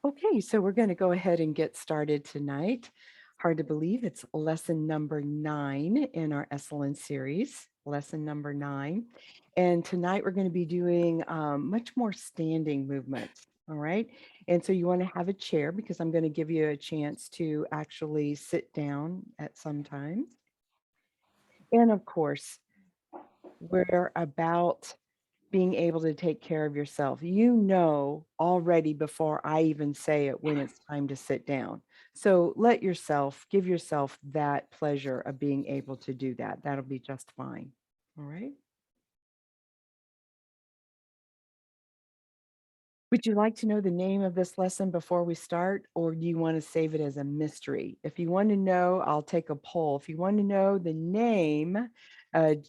Okay, so we're going to go ahead and get started tonight. Hard to believe it's lesson number 9 in our Esalen series, lesson number 9. And tonight we're going to be doing much more standing movements. All right. And so you want to have a chair because I'm going to give you a chance to actually sit down at some time. And of course, we're about being able to take care of yourself. You know already before I even say it when it's time to sit down. So give yourself that pleasure of being able to do that. That'll be just fine. All right. Would you like to know the name of this lesson before we start, or do you want to save it as a mystery? If you want to know, I'll take a poll. If you want to know the name,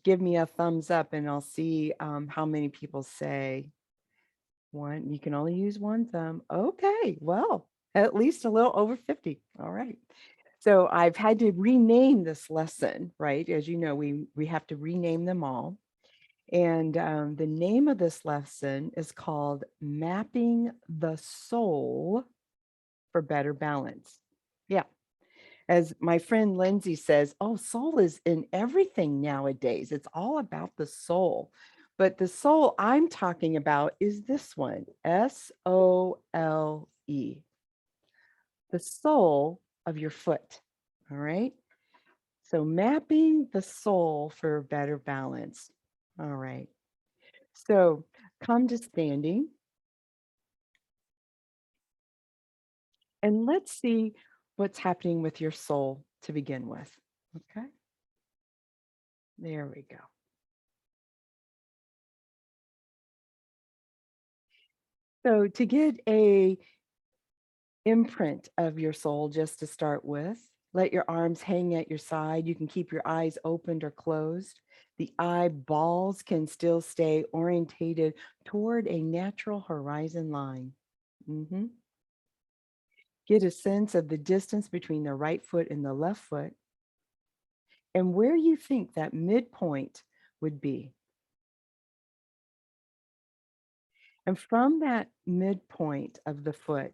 give me a thumbs up and I'll see how many people say. One, you can only use one thumb. Okay, well, at least a little over 50. All right. So I've had to rename this lesson, right? As you know, we have to rename them all. And the name of this lesson is called Mapping the Soul for Better Balance. Yeah. As my friend Lindsay says, oh, soul is in everything nowadays. It's all about the soul. But the soul I'm talking about is this one, SOLE, the sole of your foot. All right. So mapping the soul for better balance. All right. So come to standing and let's see what's happening with your soul to begin with. Okay. There we go. So to get a imprint of your soul just to start with, let your arms hang at your side. You can keep your eyes opened or closed. The eyeballs can still stay orientated toward a natural horizon line. Get a sense of the distance between the right foot and the left foot and where you think that midpoint would be. And from that midpoint of the foot,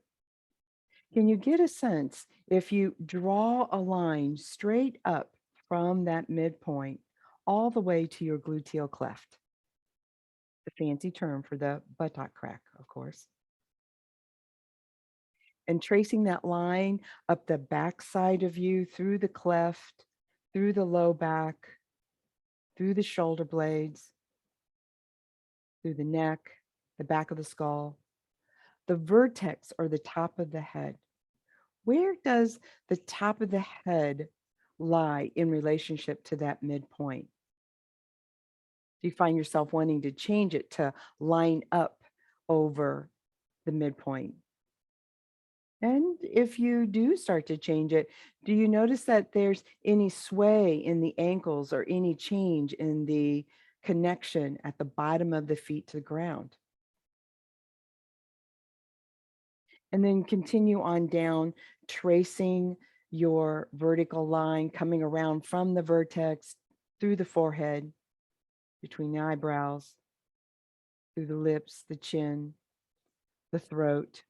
can you get a sense if you draw a line straight up from that midpoint all the way to your gluteal cleft? The fancy term for the buttock crack, of course. And tracing that line up the back side of you through the cleft, through the low back, through the shoulder blades, through the neck, the back of the skull, the vertex or the top of the head. Where does the top of the head lie in relationship to that midpoint? Do you find yourself wanting to change it to line up over the midpoint? And if you do start to change it, do you notice that there's any sway in the ankles or any change in the connection at the bottom of the feet to the ground? And then continue on down, tracing your vertical line, coming around from the vertex through the forehead, between the eyebrows, through the lips, the chin, the throat,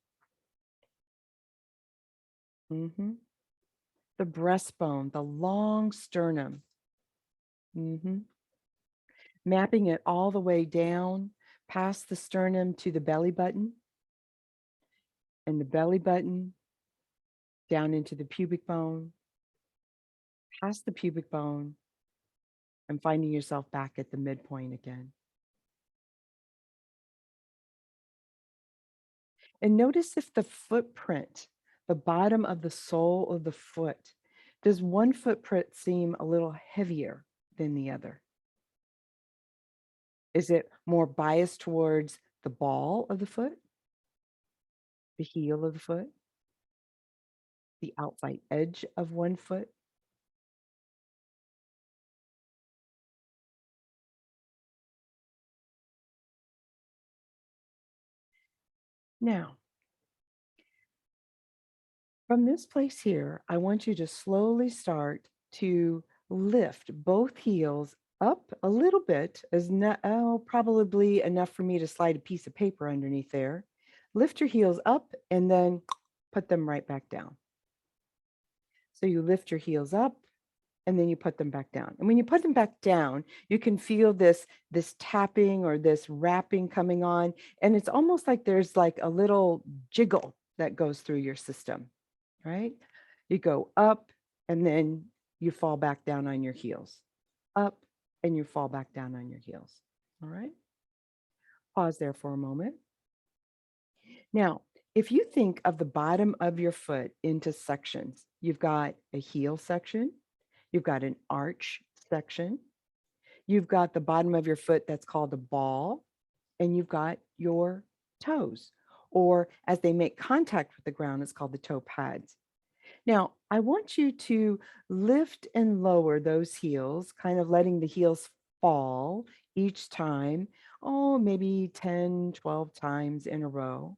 the breastbone, the long sternum, mapping it all the way down past the sternum to the belly button, and the belly button down into the pubic bone, past the pubic bone, and finding yourself back at the midpoint again. And notice if the footprint, the bottom of the sole of the foot, does one footprint seem a little heavier than the other? Is it more biased towards the ball of the foot, the heel of the foot, the outside edge of one foot? Now, from this place here, I want you to slowly start to lift both heels up a little bit, probably enough for me to slide a piece of paper underneath there. Lift your heels up and then put them right back down. So you lift your heels up and then you put them back down. And when you put them back down, you can feel this tapping or this wrapping coming on. And it's almost like there's like a little jiggle that goes through your system, right? You go up and then you fall back down on your heels. Up and you fall back down on your heels. All right. Pause there for a moment. Now, if you think of the bottom of your foot into sections, you've got a heel section, you've got an arch section, you've got the bottom of your foot that's called a ball, and you've got your toes, or as they make contact with the ground, it's called the toe pads. Now, I want you to lift and lower those heels, kind of letting the heels fall each time, oh, maybe 10, 12 times in a row.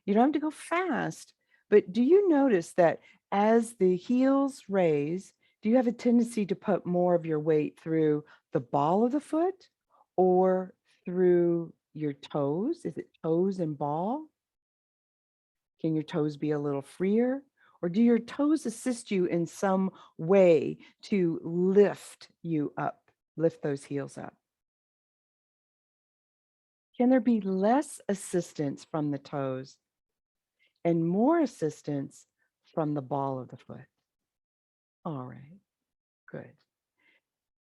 You don't have to go fast, but do you notice that as the heels raise, do you have a tendency to put more of your weight through the ball of the foot or through your toes? Is it toes and ball? Can your toes be a little freer? Or do your toes assist you in some way to lift you up, lift those heels up? Can there be less assistance from the toes and more assistance from the ball of the foot? All right, good.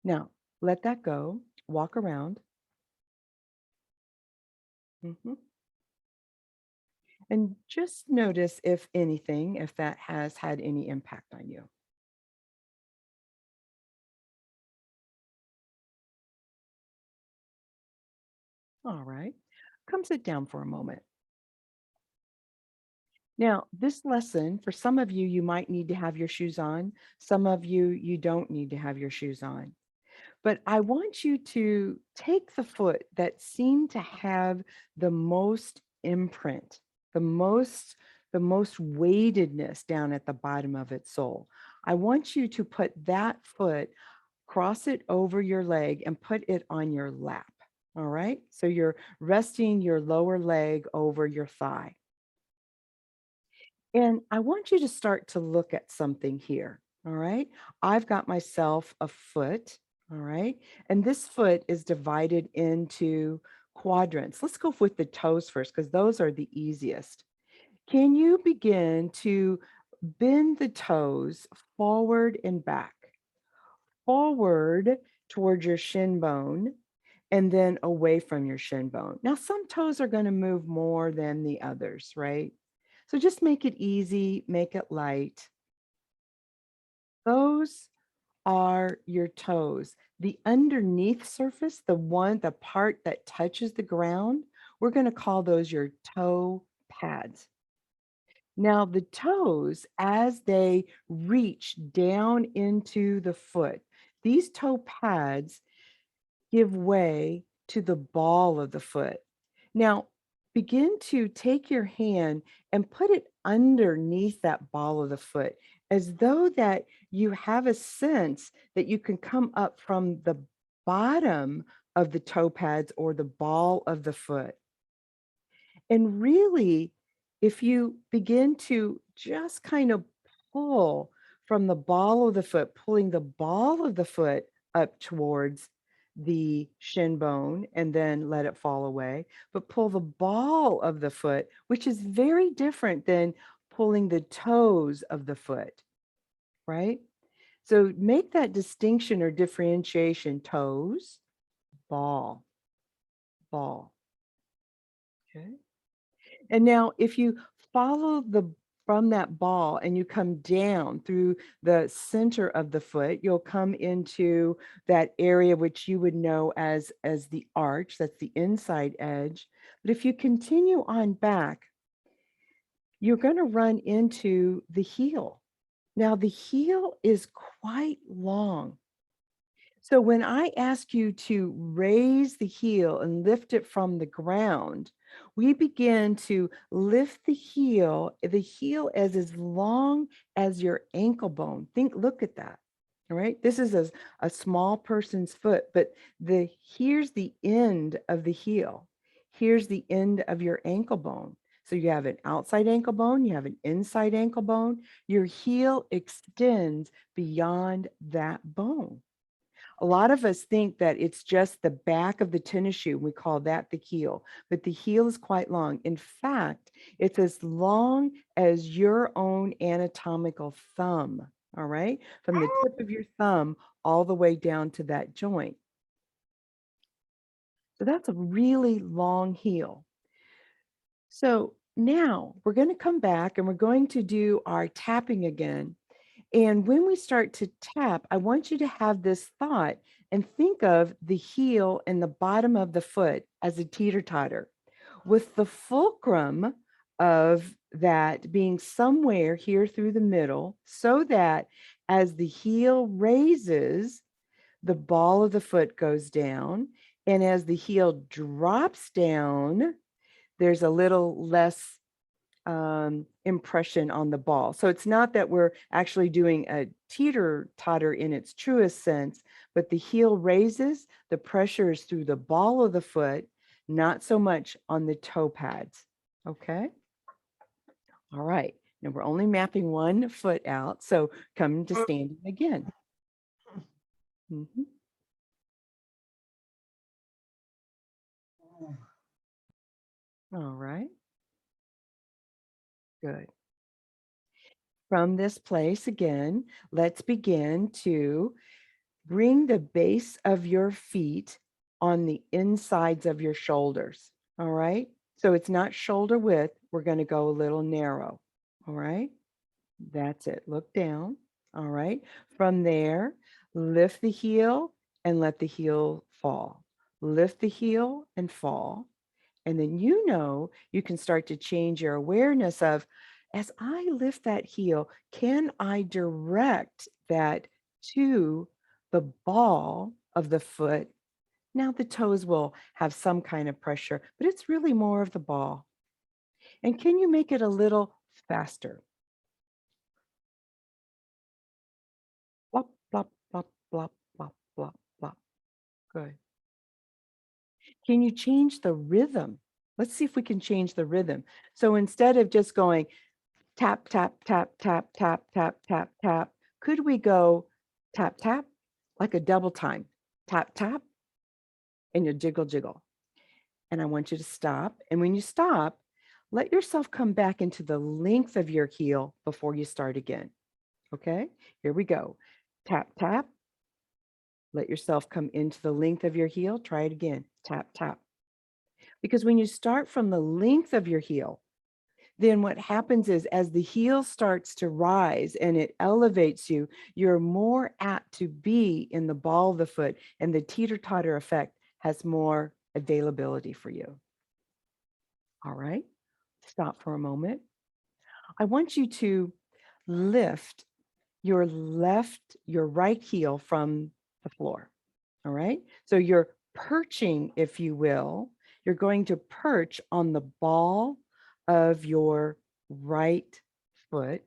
Now, let that go, walk around. Mhm. And just notice if anything, if that has had any impact on you. All right, come sit down for a moment. Now, this lesson, for some of you, you might need to have your shoes on. Some of you, you don't need to have your shoes on. But I want you to take the foot that seemed to have the most imprint, the most, the most weightedness down at the bottom of its sole. I want you to put that foot, cross it over your leg and put it on your lap. All right. So you're resting your lower leg over your thigh. And I want you to start to look at something here. All right. I've got myself a foot. All right. And this foot is divided into quadrants. Let's go with the toes first, because those are the easiest. Can you begin to bend the toes forward and back? Forward towards your shin bone and then away from your shin bone. Now, some toes are going to move more than the others, right? So just make it easy, make it light. Those are your toes. The underneath surface, the part that touches the ground, we're going to call those your toe pads. Now, the toes, as they reach down into the foot, these toe pads give way to the ball of the foot. Now, begin to take your hand and put it underneath that ball of the foot, as though that you have a sense that you can come up from the bottom of the toe pads or the ball of the foot. And really, if you begin to just kind of pull from the ball of the foot, pulling the ball of the foot up towards the shin bone and then let it fall away, but pull the ball of the foot, which is very different than pulling the toes of the foot, right? So make that distinction or differentiation: toes, ball, ball. Okay. And now if you follow the from that ball and you come down through the center of the foot, you'll come into that area which you would know as the arch, that's the inside edge. But if you continue on back, you're going to run into the heel. Now the heel is quite long. So when I ask you to raise the heel and lift it from the ground, we begin to lift the heel as long as your ankle bone. Look at that. All right. This is a small person's foot, but here's the end of the heel. Here's the end of your ankle bone. So you have an outside ankle bone, you have an inside ankle bone. Your heel extends beyond that bone. A lot of us think that it's just the back of the tennis shoe. We call that the heel, but the heel is quite long. In fact, it's as long as your own anatomical thumb, all right? From the tip of your thumb all the way down to that joint. So that's a really long heel. So now we're going to come back and we're going to do our tapping again. And when we start to tap, I want you to have this thought and think of the heel and the bottom of the foot as a teeter-totter, with the fulcrum of that being somewhere here through the middle, so that as the heel raises, the ball of the foot goes down. And as the heel drops down, there's a little less impression on the ball. So it's not that we're actually doing a teeter-totter in its truest sense, but the heel raises, the pressure is through the ball of the foot, not so much on the toe pads. Okay. All right. Now we're only mapping one foot out. So come to standing again. Mhm. All right. Good. From this place again, let's begin to bring the base of your feet on the insides of your shoulders. All right. So it's not shoulder width. We're going to go a little narrow. All right. That's it. Look down. All right. From there, lift the heel and let the heel fall. Lift the heel and fall. And then you can start to change your awareness of, as I lift that heel, can I direct that to the ball of the foot? Now the toes will have some kind of pressure, but it's really more of the ball. And can you make it a little faster? Blop, blop, blop, blop, blop, blop, blop. Good. Can you change the rhythm? Let's see if we can change the rhythm. So instead of just going tap, tap, tap, tap, tap, tap, tap, tap, could we go tap, tap, like a double time? Tap, tap, and you jiggle, jiggle. And I want you to stop. And when you stop, let yourself come back into the length of your heel before you start again. Okay, here we go. Tap, tap. Let yourself come into the length of your heel. Try it again. Tap, tap. Because when you start from the length of your heel, then what happens is as the heel starts to rise and it elevates you, you're more apt to be in the ball of the foot, and the teeter-totter effect has more availability for you. All right, stop for a moment. I want you to lift your right heel from the floor. All right, so you're perching, if you will. You're going to perch on the ball of your right foot,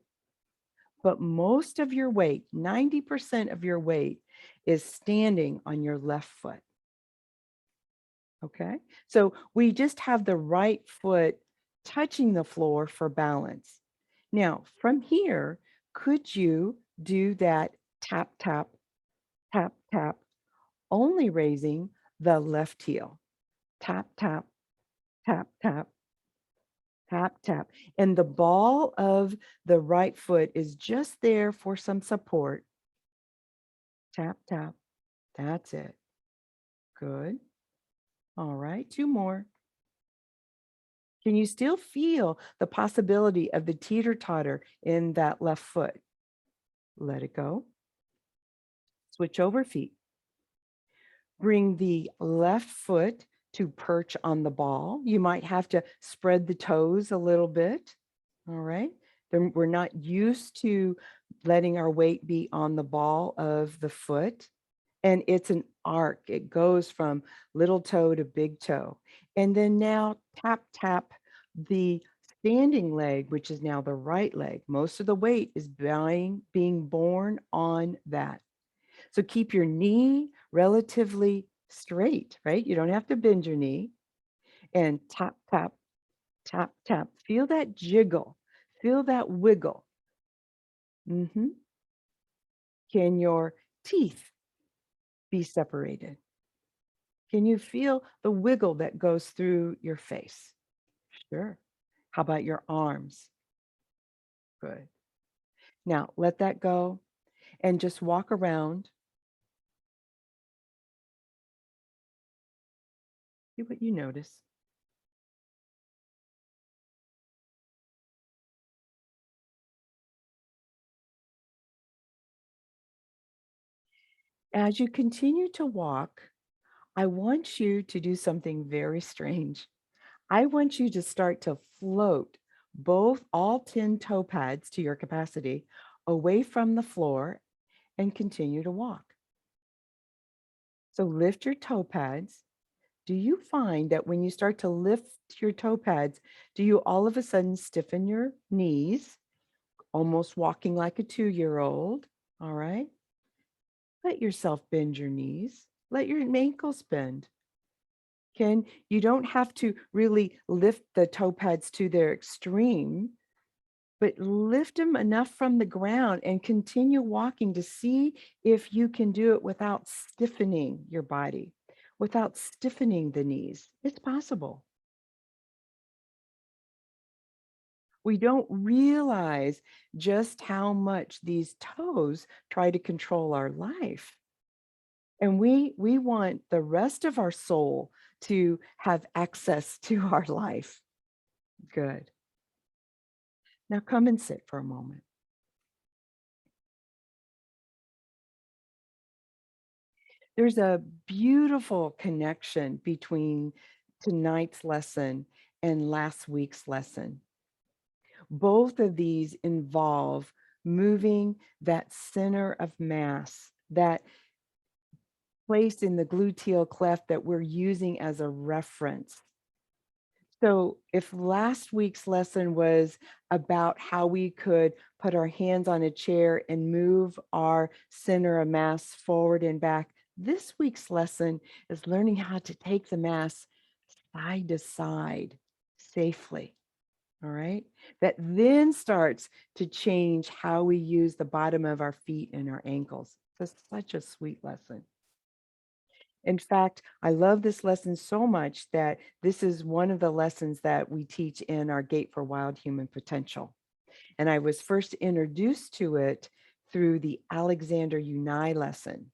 but most of your weight, 90% of your weight, is standing on your left foot. Okay, so we just have the right foot touching the floor for balance. Now, from here, could you do that tap, tap, tap, tap, only raising the left heel? Tap, tap, tap, tap, tap, tap. And the ball of the right foot is just there for some support. Tap, tap. That's it. Good. All right, two more. Can you still feel the possibility of the teeter-totter in that left foot? Let it go. Switch over feet. Bring the left foot to perch on the ball. You might have to spread the toes a little bit. All right. Then we're not used to letting our weight be on the ball of the foot. And it's an arc. It goes from little toe to big toe. And then now tap, tap the standing leg, which is now the right leg. Most of the weight is being borne on that. So keep your knee relatively straight, right? You don't have to bend your knee. And tap, tap, Tap, tap. Feel that jiggle. Feel that wiggle. Can your teeth be separated? Can you feel the wiggle that goes through your face? Sure. How about your arms? Good. Now let that go and just walk around. See what you notice. As you continue to walk, I want you to do something very strange. I want you to start to float all 10 toe pads to your capacity away from the floor and continue to walk. So lift your toe pads. Do you find that when you start to lift your toe pads, do you all of a sudden stiffen your knees, almost walking like a 2-year-old? All right. Let yourself bend your knees. Let your ankles bend. You don't have to really lift the toe pads to their extreme, but lift them enough from the ground and continue walking to see if you can do it without stiffening your body, without stiffening the knees. It's possible. We don't realize just how much these toes try to control our life. And we want the rest of our soul to have access to our life. Good. Now come and sit for a moment. There's a beautiful connection between tonight's lesson and last week's lesson. Both of these involve moving that center of mass, that place in the gluteal cleft that we're using as a reference. So if last week's lesson was about how we could put our hands on a chair and move our center of mass forward and back, this week's lesson is learning how to take the mass side to side safely. All right. That then starts to change how we use the bottom of our feet and our ankles. It's such a sweet lesson. In fact, I love this lesson so much that this is one of the lessons that we teach in our Gate for Wild Human Potential. And I was first introduced to it through the Alexander Unai lesson.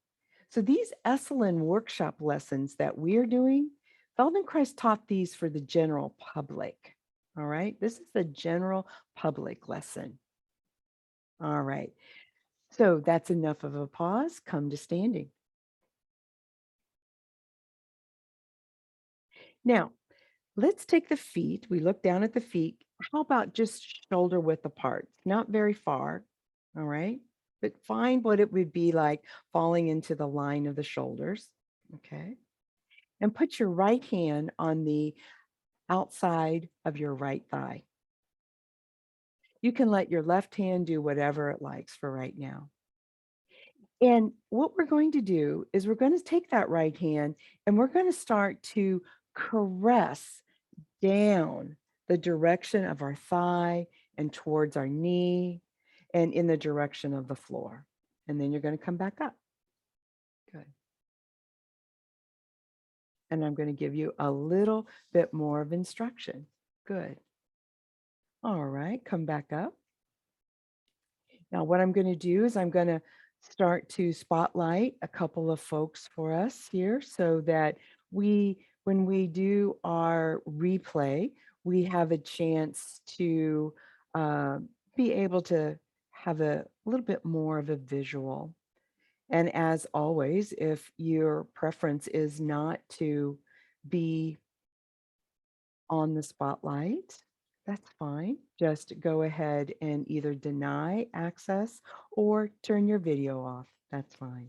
So these Esalen workshop lessons that we're doing, Feldenkrais taught these for the general public. All right, this is the general public lesson. All right, so that's enough of a pause. Come to standing. Now, let's take the feet. We look down at the feet. How about just shoulder width apart? Not very far, all right? But find what it would be like falling into the line of the shoulders, okay? And put your right hand on the outside of your right thigh. You can let your left hand do whatever it likes for right now. And what we're going to do is we're going to take that right hand and we're going to start to caress down the direction of our thigh and towards our knee and in the direction of the floor. And then you're going to come back up. Good. And I'm going to give you a little bit more of instruction. Good. All right, come back up. Now what I'm going to do is I'm going to start to spotlight a couple of folks for us here so that when we do our replay, we have a chance to be able to have a little bit more of a visual. And as always, if your preference is not to be on the spotlight, that's fine. Just go ahead and either deny access or turn your video off. That's fine.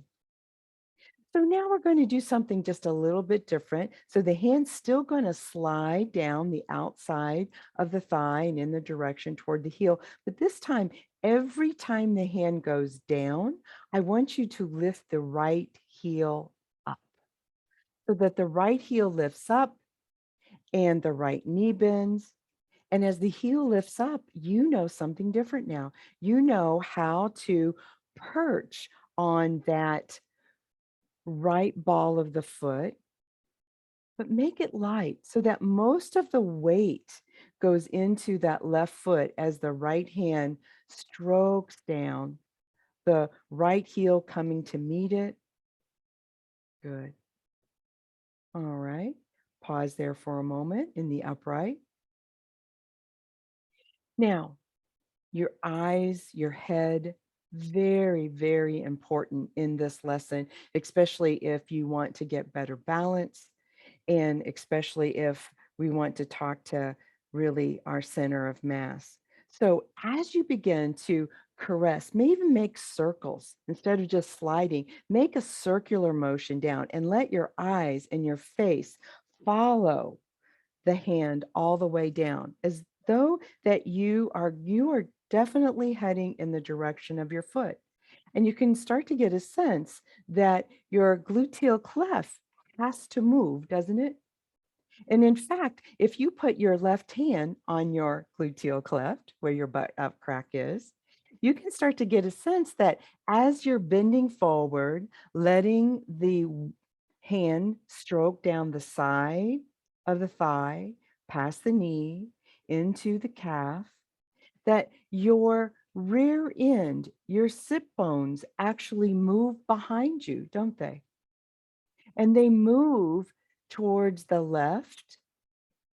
So now we're going to do something just a little bit different. So the hand's still going to slide down the outside of the thigh and in the direction toward the heel. But this time, every time the hand goes down, I want you to lift the right heel up so that the right heel lifts up and the right knee bends And as the heel lifts up, you know something different now. You know how to perch on that right ball of the foot, but make it light so that most of the weight goes into that left foot as the right hand strokes down, the right heel coming to meet it. Good. All right. Pause there for a moment in the upright. Now, your eyes, your head, very, very important in this lesson, especially if you want to get better balance, and especially if we want to talk to really our center of mass. So as you begin to caress, maybe even make circles instead of just sliding, make a circular motion down and let your eyes and your face follow the hand all the way down, as though that you are definitely heading in the direction of your foot. And you can start to get a sense that your gluteal cleft has to move, doesn't it? And in fact, if you put your left hand on your gluteal cleft, where your butt up crack is, you can start to get a sense that as you're bending forward, letting the hand stroke down the side of the thigh, past the knee, into the calf, that your rear end, your sit bones actually move behind you, don't they? And they move towards the left.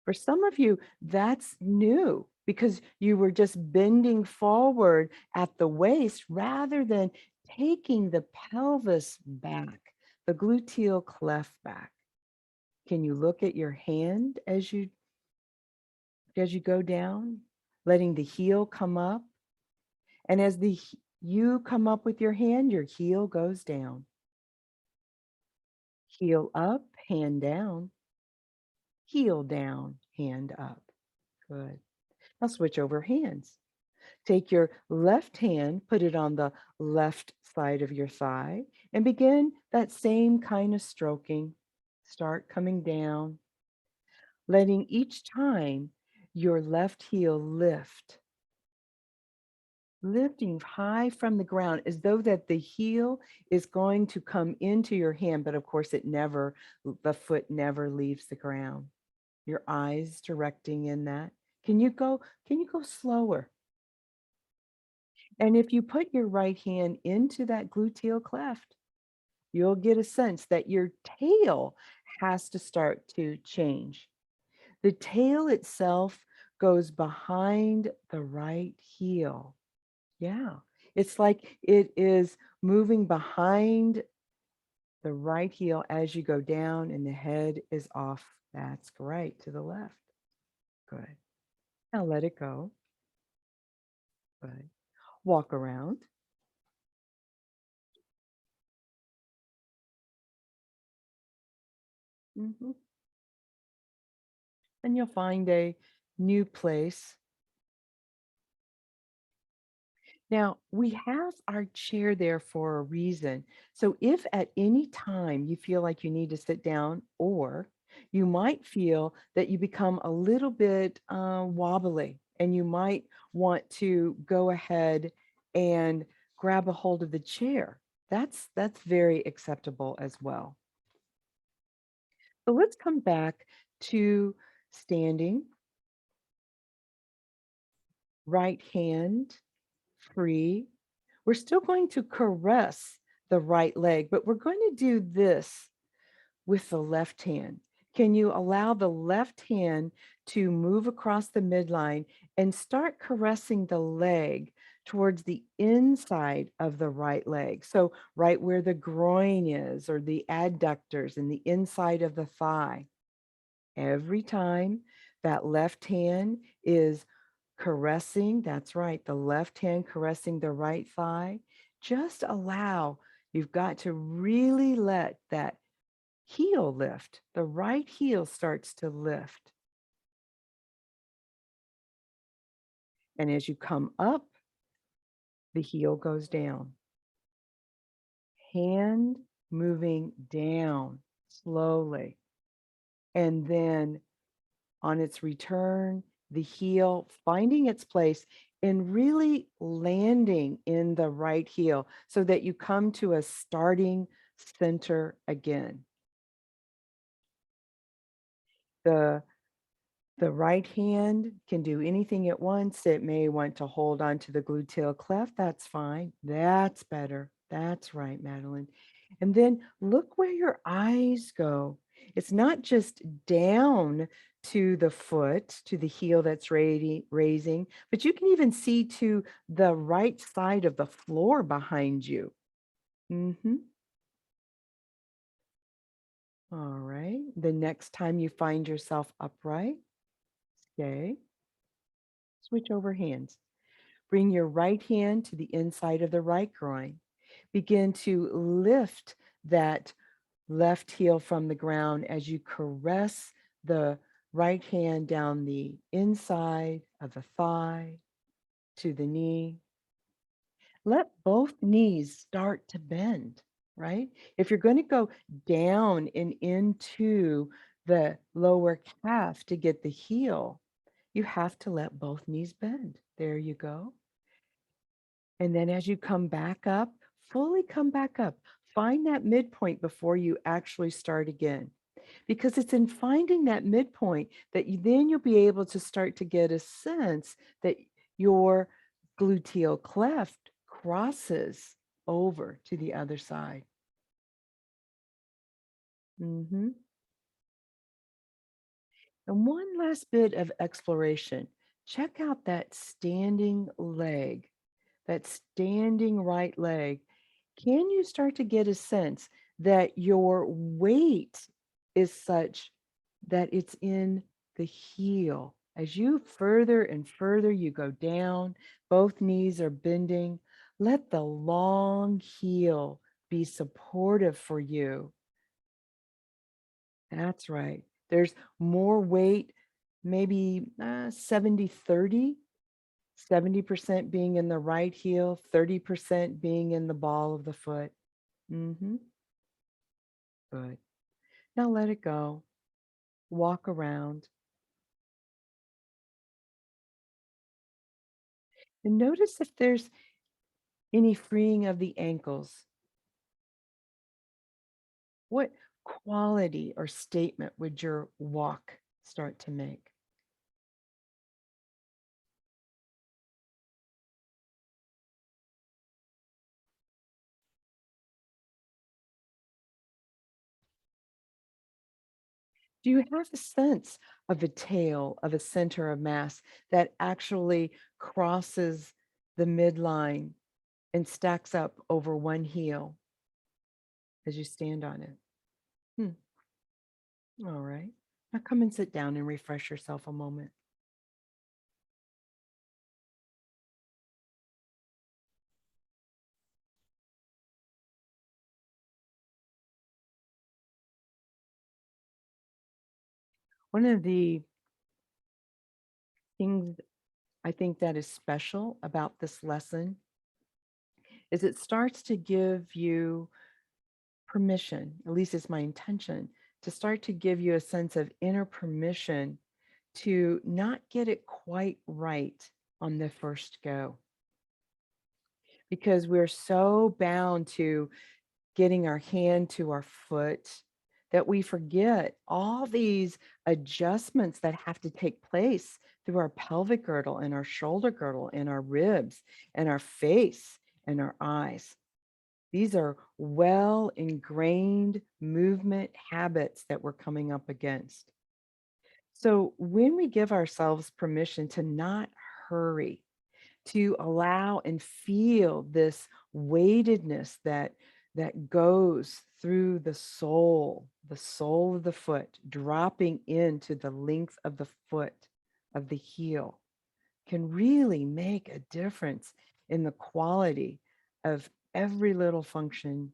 For some of you, that's new because you were just bending forward at the waist rather than taking the pelvis back, the gluteal cleft back. Can you look at your hand as you go down, letting the heel come up? And as you come up with your hand, your heel goes down. Heel up, hand down. Heel down, hand up. Good. Now switch over hands. Take your left hand, put it on the left side of your thigh, and begin that same kind of stroking. Start coming down, letting each time your left heel lift, lifting high from the ground as though that the heel is going to come into your hand, but of course the foot never leaves the ground. Your eyes directing in that. Can you go slower? And if you put your right hand into that gluteal cleft, you'll get a sense that your tail has to start to change. The tail itself goes behind the right heel. Yeah, it's like it is moving behind the right heel as you go down, and the head is off. That's right to the left. Good. Now let it go. Good. Walk around. Mhm. And you'll find a new place. Now, we have our chair there for a reason. So if at any time you feel like you need to sit down, or you might feel that you become a little bit wobbly and you might want to go ahead and grab a hold of the chair, that's very acceptable as well. So let's come back to standing, right hand free. We're still going to caress the right leg, but we're going to do this with the left hand. Can you allow the left hand to move across the midline and start caressing the leg towards the inside of the right leg? So right where the groin is, or the adductors and the inside of the thigh. Every time that left hand is caressing, that's right, the left hand caressing the right thigh, just allow, you've got to really let that heel lift. The right heel starts to lift. And as you come up, the heel goes down. Hand moving down slowly. And then on its return, the heel finding its place and really landing in the right heel so that you come to a starting center again. The The right hand can do anything at once. It may want to hold on to the gluteal cleft. That's fine. That's better. That's right, Madeline. And then look where your eyes go. It's not just down to the foot, to the heel that's raising, but you can even see to the right side of the floor behind you. All right. The next time you find yourself upright, stay, switch over hands. Bring your right hand to the inside of the right groin. Begin to lift that left heel from the ground as you caress the right hand down the inside of the thigh to the knee. Let both knees start to bend, right? If you're going to go down and into the lower calf to get the heel, you have to let both knees bend. There you go. And then as you come back up, fully come back up, find that midpoint before you actually start again. Because it's in finding that midpoint that then you'll be able to start to get a sense that your gluteal cleft crosses over to the other side. And one last bit of exploration. Check out that standing leg, that standing right leg. Can you start to get a sense that your weight is such that it's in the heel? As you further and further you go down, both knees are bending. Let the long heel be supportive for you. That's right. There's more weight, maybe 70-30. 70% being in the right heel, 30% being in the ball of the foot. Good. Now let it go. Walk around and notice if there's any freeing of the ankles. What quality or statement would your walk start to make? Do you have a sense of a tail, of a center of mass that actually crosses the midline and stacks up over one heel as you stand on it? All right. Now come and sit down and refresh yourself a moment. One of the things I think that is special about this lesson is it starts to give you permission, at least it's my intention, to start to give you a sense of inner permission to not get it quite right on the first go. Because we're so bound to getting our hand to our foot that we forget all these adjustments that have to take place through our pelvic girdle and our shoulder girdle and our ribs and our face and our eyes. These are well ingrained movement habits that we're coming up against. So when we give ourselves permission to not hurry, to allow and feel this weightedness that goes through the sole of the foot, dropping into the length of the foot, of the heel, can really make a difference in the quality of every little function.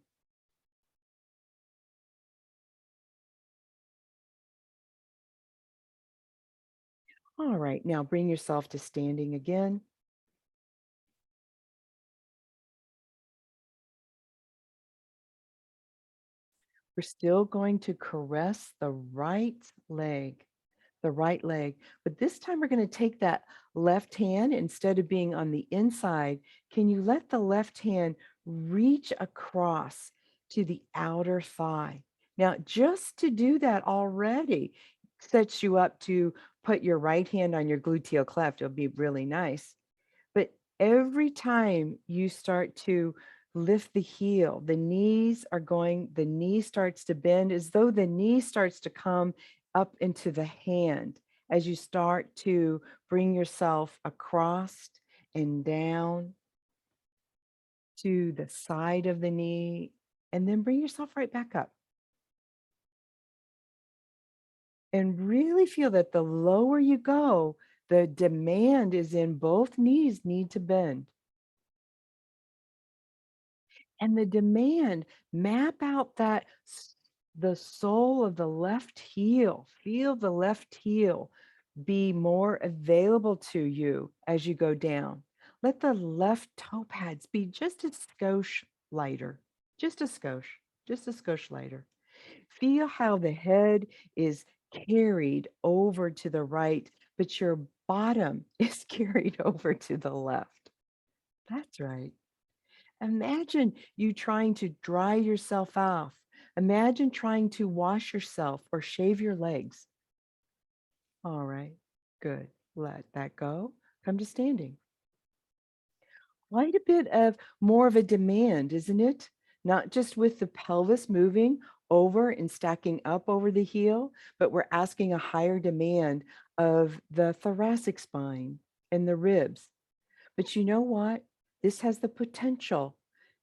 All right, now bring yourself to standing again. We're still going to caress the right leg, the right leg. But this time we're going to take that left hand, instead of being on the inside, can you let the left hand reach across to the outer thigh? Now, just to do that already sets you up to put your right hand on your gluteal cleft. It'll be really nice. But every time you start to lift the heel, the knee starts to bend as though the knee starts to come up into the hand as you start to bring yourself across and down to the side of the knee, and then bring yourself right back up. And really feel that the lower you go, the demand is in both knees need to bend. And the demand, map out the sole of the left heel. Feel the left heel be more available to you as you go down. Let the left toe pads be just a skosh lighter, just a skosh lighter. Feel how the head is carried over to the right, but your bottom is carried over to the left. That's right. Imagine you trying to dry yourself off. Imagine trying to wash yourself or shave your legs. All right, good. Let that go. Come to standing. Quite a bit of more of a demand, isn't it? Not just with the pelvis moving over and stacking up over the heel, but we're asking a higher demand of the thoracic spine and the ribs. But you know what? This has the potential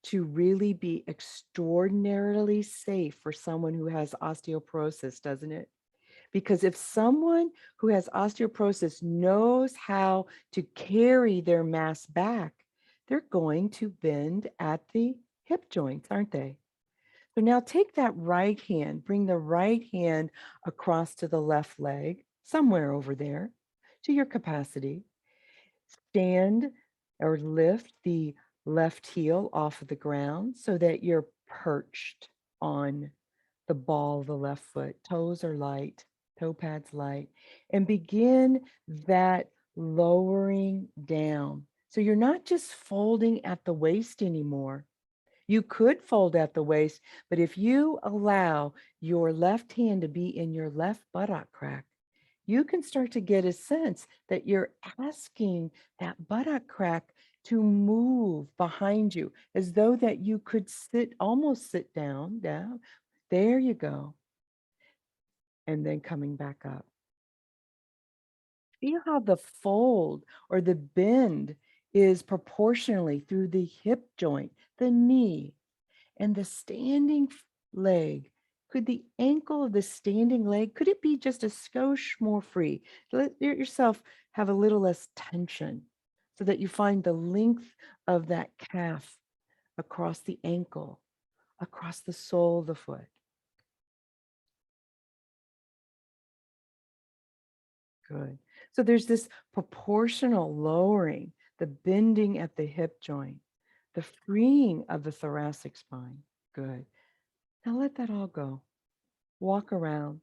to really be extraordinarily safe for someone who has osteoporosis, doesn't it? Because if someone who has osteoporosis knows how to carry their mass back, they're going to bend at the hip joints, aren't they? So now take that right hand, bring the right hand across to the left leg, somewhere over there, to your capacity. Stand or lift the left heel off of the ground so that you're perched on the ball of the left foot. Toes are light, toe pads light, and begin that lowering down. So you're not just folding at the waist anymore. You could fold at the waist, but if you allow your left hand to be in your left buttock crack, you can start to get a sense that you're asking that buttock crack to move behind you as though that you could almost sit down. There you go. And then coming back up. Feel how the fold or the bend is proportionally through the hip joint, the knee, and the standing leg. Could the ankle of the standing leg, could it be just a skosh more free? Let yourself have a little less tension so that you find the length of that calf across the ankle, across the sole of the foot. Good. So there's this proportional lowering, the bending at the hip joint, the freeing of the thoracic spine. Good. Now let that all go. Walk around.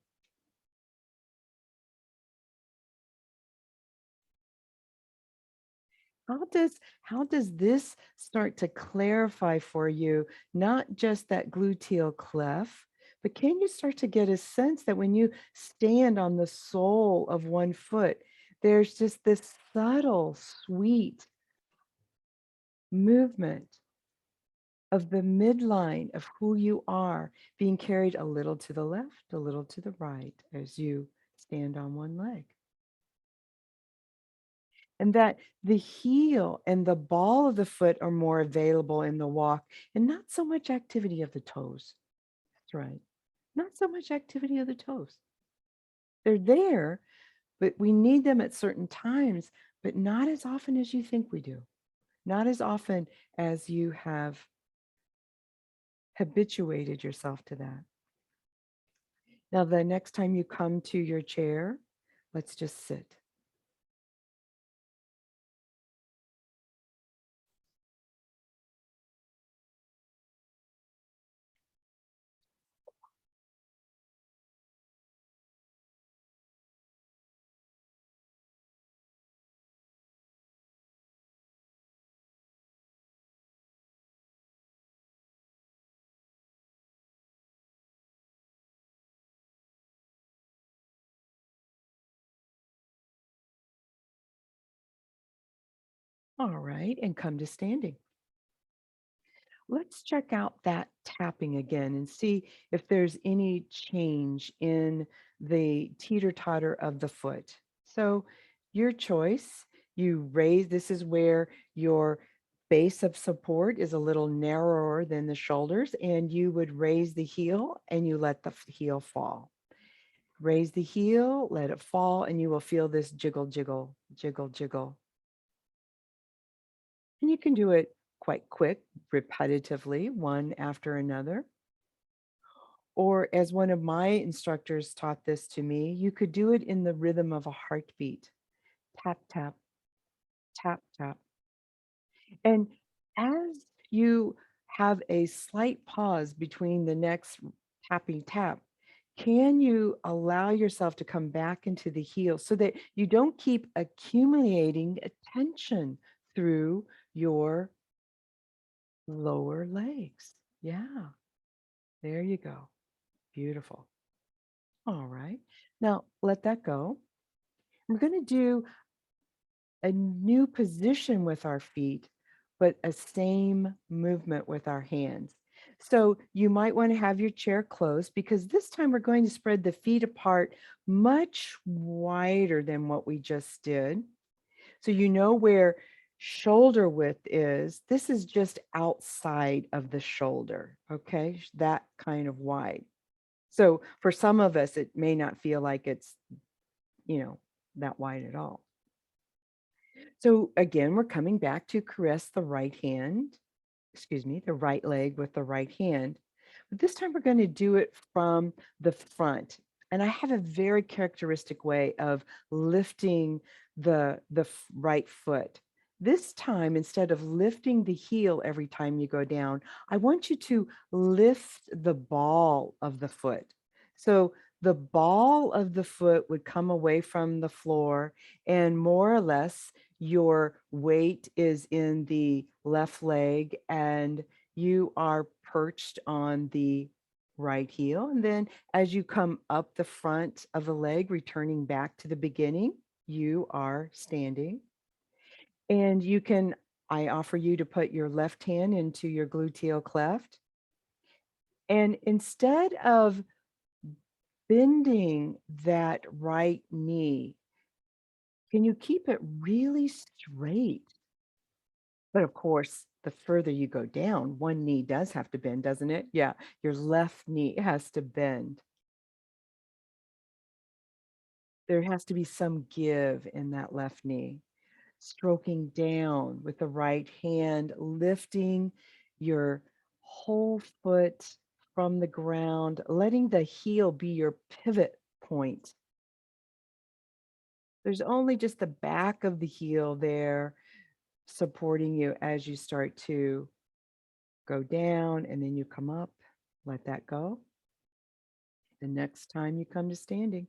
How does this start to clarify for you, not just that gluteal cleft, but can you start to get a sense that when you stand on the sole of one foot, there's just this subtle, sweet movement of the midline of who you are being carried a little to the left, a little to the right as you stand on one leg. And that the heel and the ball of the foot are more available in the walk and not so much activity of the toes. That's right. Not so much activity of the toes. They're there, but we need them at certain times, but not as often as you think we do. Not as often as you have habituated yourself to that. Now, the next time you come to your chair, let's just sit. All right, and come to standing. Let's check out that tapping again and see if there's any change in the teeter-totter of the foot. So, your choice, you raise, this is where your base of support is a little narrower than the shoulders, and you would raise the heel and you let the heel fall. Raise the heel, let it fall, and you will feel this jiggle, jiggle, jiggle, jiggle. And you can do it quite quick, repetitively, one after another. Or as one of my instructors taught this to me, you could do it in the rhythm of a heartbeat. Tap, tap, tap, tap. And as you have a slight pause between the next tapping tap, can you allow yourself to come back into the heel so that you don't keep accumulating tension through your lower legs? Yeah, there you go. Beautiful. All right. Now let that go. We're going to do a new position with our feet, but a same movement with our hands. So you might want to have your chair closed because this time we're going to spread the feet apart much wider than what we just did. So you know where shoulder width is. This is just outside of the shoulder, okay? That kind of wide. So for some of us, it may not feel like it's, you know, that wide at all. So again, we're coming back to caress the right hand, excuse me, the right leg with the right hand. But this time we're going to do it from the front. And I have a very characteristic way of lifting the right foot. This time, instead of lifting the heel every time you go down, I want you to lift the ball of the foot. So the ball of the foot would come away from the floor, and more or less your weight is in the left leg and you are perched on the right heel. And then as you come up the front of the leg, returning back to the beginning, you are standing. And you can, I offer you to put your left hand into your gluteal cleft. And instead of bending that right knee, can you keep it really straight? But of course, the further you go down, one knee does have to bend, doesn't it? Yeah, your left knee has to bend. There has to be some give in that left knee. Stroking down with the right hand, lifting your whole foot from the ground, letting the heel be your pivot point. There's only just the back of the heel there supporting you as you start to go down and then you come up. Let that go. The next time you come to standing,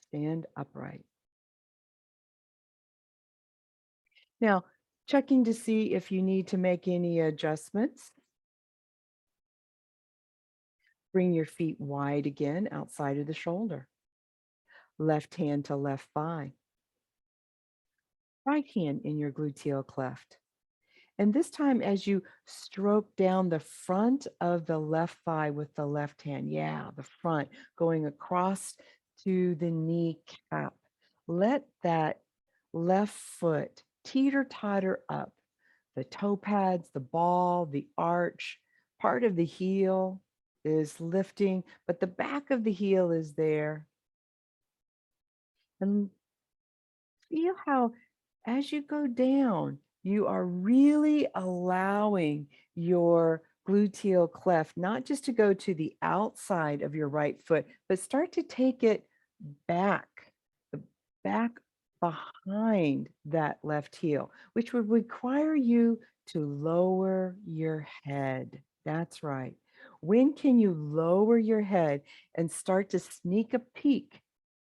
stand upright. Now, checking to see if you need to make any adjustments. Bring your feet wide again outside of the shoulder. Left hand to left thigh. Right hand in your gluteal cleft. And this time, as you stroke down the front of the left thigh with the left hand, yeah, the front, going across to the kneecap, let that left foot teeter-totter up. The toe pads, the ball, the arch, part of the heel is lifting, but the back of the heel is there. And feel how, as you go down, you are really allowing your gluteal cleft not just to go to the outside of your right foot, but start to take it back, the back behind that left heel, which would require you to lower your head. That's right. When can you lower your head and start to sneak a peek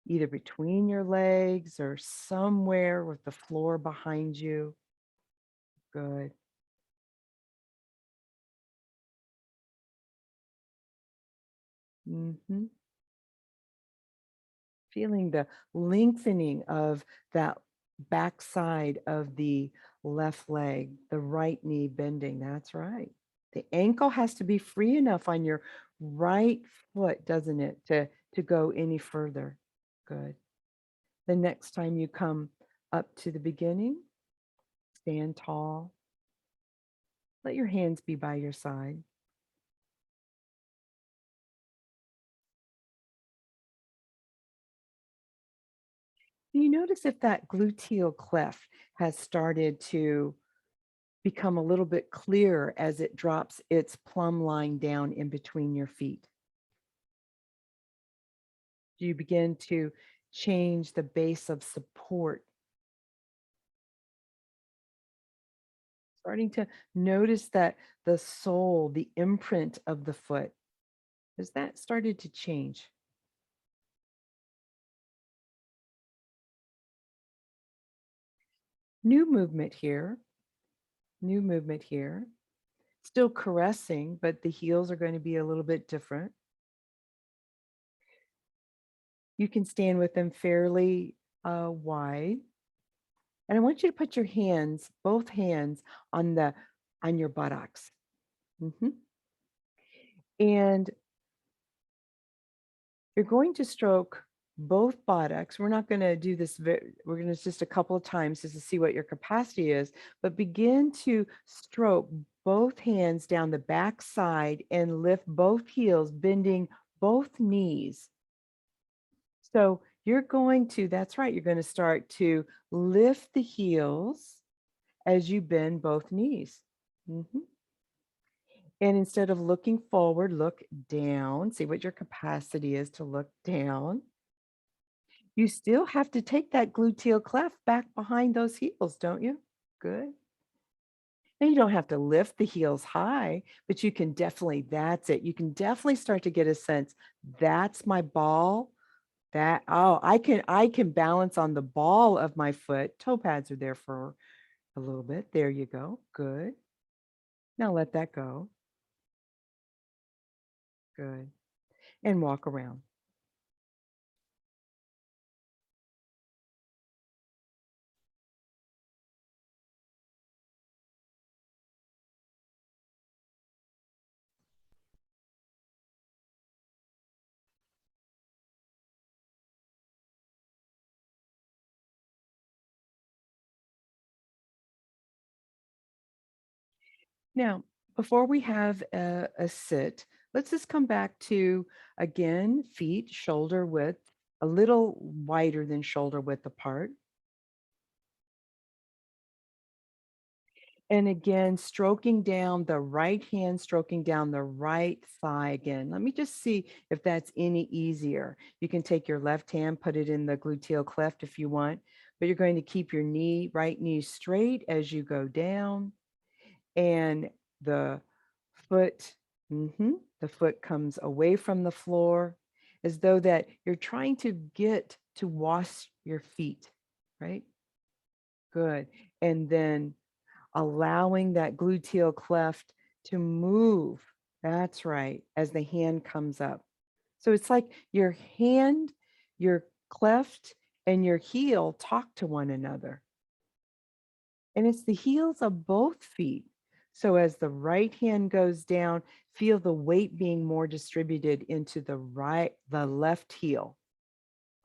either between your legs or somewhere with the floor behind you? Good. Hmm. Feeling the lengthening of that backside of the left leg, the right knee bending. That's right. The ankle has to be free enough on your right foot, doesn't it, to go any further. Good. The next time you come up to the beginning, stand tall. Let your hands be by your side. You notice if that gluteal cleft has started to become a little bit clearer as it drops its plumb line down in between your feet. Do you begin to change the base of support? Starting to notice that the sole, the imprint of the foot, has that started to change? New movement here, new movement here. Still caressing, but the heels are going to be a little bit different. You can stand with them fairly wide. And I want you to put your hands, both hands, on your buttocks. And you're going to stroke both buttocks. We're not going to do this. We're going to just a couple of times just to see what your capacity is, but begin to stroke both hands down the back side and lift both heels, bending both knees. So you're going to, that's right, you're going to start to lift the heels as you bend both knees. And instead of looking forward, look down. See what your capacity is to look down. You still have to take that gluteal cleft back behind those heels, don't you? Good. And you don't have to lift the heels high, but you can definitely, that's it. You can definitely start to get a sense, that's my ball. That, oh, I can balance on the ball of my foot. Toe pads are there for a little bit. There you go. Good. Now let that go. Good. And walk around. Now, before we have a sit, let's just come back to, again, feet shoulder width, a little wider than shoulder width apart. And again, stroking down the right hand, stroking down the right thigh again. Let me just see if that's any easier. You can take your left hand, put it in the gluteal cleft if you want, but you're going to keep your right knee straight as you go down. And the foot, the foot comes away from the floor as though that you're trying to get to wash your feet, right? Good. And then allowing that gluteal cleft to move. That's right, as the hand comes up. So it's like your hand, your cleft, and your heel talk to one another. And it's the heels of both feet. So as the right hand goes down, feel the weight being more distributed into the left heel.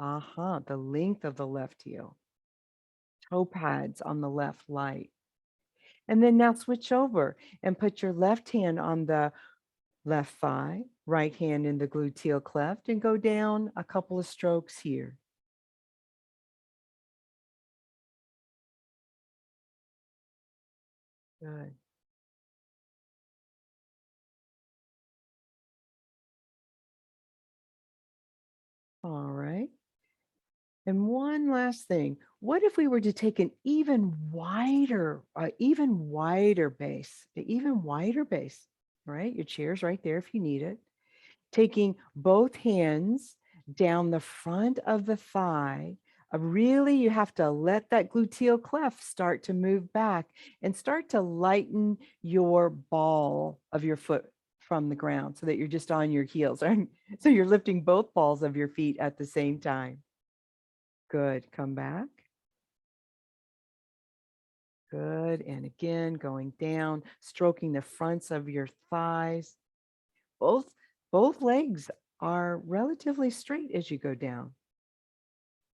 The length of the left heel. Toe pads on the left light. And then now switch over and put your left hand on the left thigh, right hand in the gluteal cleft, and go down a couple of strokes here. Good. All right. And one last thing, what if we were to take an even wider base, right? Your chair's right there if you need it. Taking both hands down the front of the thigh. Really, you have to let that gluteal cleft start to move back and start to lighten your ball of your foot from the ground so that you're just on your heels. Right? So you're lifting both balls of your feet at the same time. Good. Come back. Good. And again, going down, stroking the fronts of your thighs. Both both legs are relatively straight as you go down.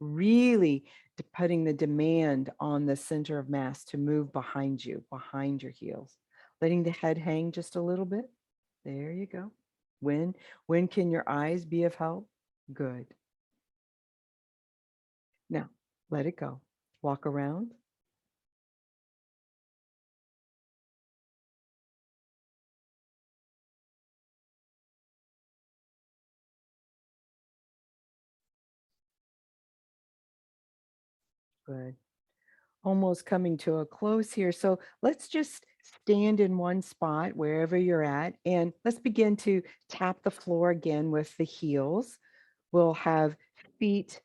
Really putting the demand on the center of mass to move behind you, behind your heels. Letting the head hang just a little bit. There you go. When can your eyes be of help? Good. Now, let it go. Walk around. Good. Almost coming to a close here. So let's just stand in one spot wherever you're at, and let's begin to tap the floor again with the heels. We'll have feet